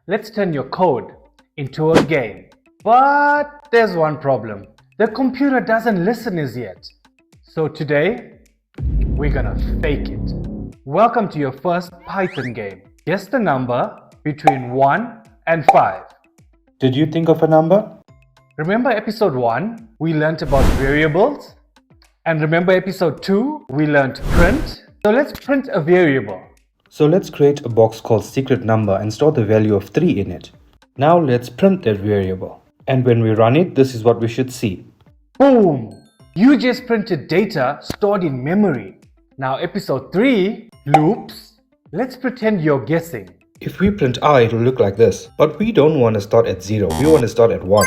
let's turn your code into a game. But there's one problem. The computer doesn't listen as yet. So today, we're gonna fake it. Welcome to your first Python game. Guess the number between 1 and 5. Did you think of a number? Remember episode 1, we learnt about variables? And remember episode 2, we learnt print? So let's print a variable. So let's create a box called secret number and store the value of 3 in it. Now let's print that variable. And when we run it, this is what we should see. Boom! You just printed data stored in memory. Now episode 3, loops. Let's pretend you're guessing. If we print I, it will look like this. But we don't want to start at 0, we want to start at 1.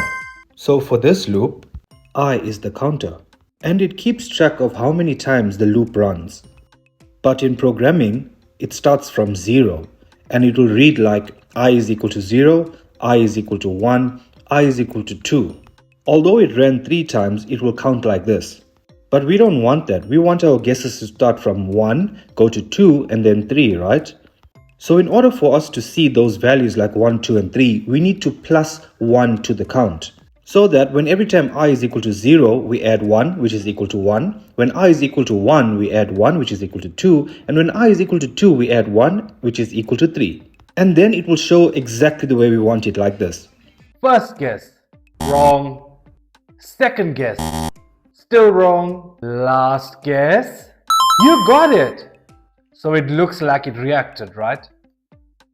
So for this loop, I is the counter. And it keeps track of how many times the loop runs. But in programming, it starts from 0. And it will read like I is equal to 0, I is equal to 1, I is equal to 2. Although it ran 3 times, it will count like this. But we don't want that. We want our guesses to start from 1, go to 2, and then 3, right? So in order for us to see those values like 1, 2, and 3, we need to plus 1 to the count. So that when every time I is equal to 0, we add 1, which is equal to 1. When I is equal to 1, we add 1, which is equal to 2. And when I is equal to 2, we add 1, which is equal to 3. And then it will show exactly the way we want it, like this. First guess, wrong. Second guess, still wrong. Last guess, you got it. So it looks like it reacted, right?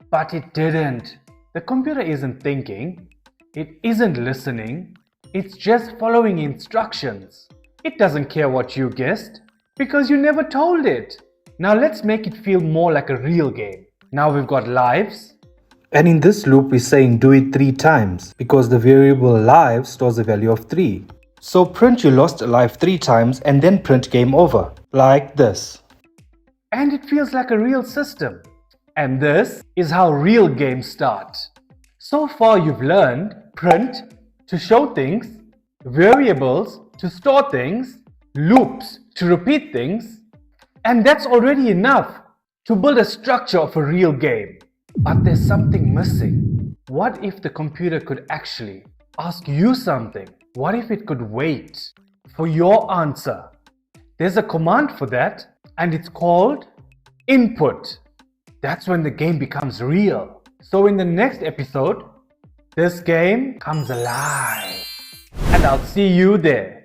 But it didn't. The computer isn't thinking. It isn't listening. It's just following instructions. It doesn't care what you guessed because you never told it. Now let's make it feel more like a real game. Now we've got lives. And in this loop, we're saying do it 3 times because the variable live stores the value of 3. So print you lost a life 3 times and then print game over, like this. And it feels like a real system. And this is how real games start. So far you've learned print to show things, variables to store things, loops to repeat things, and that's already enough to build a structure of a real game. But there's something missing. What if the computer could actually ask you something? What if it could wait for your answer? There's a command for that, and it's called input. That's when the game becomes real. So in the next episode, this game comes alive. And I'll see you there.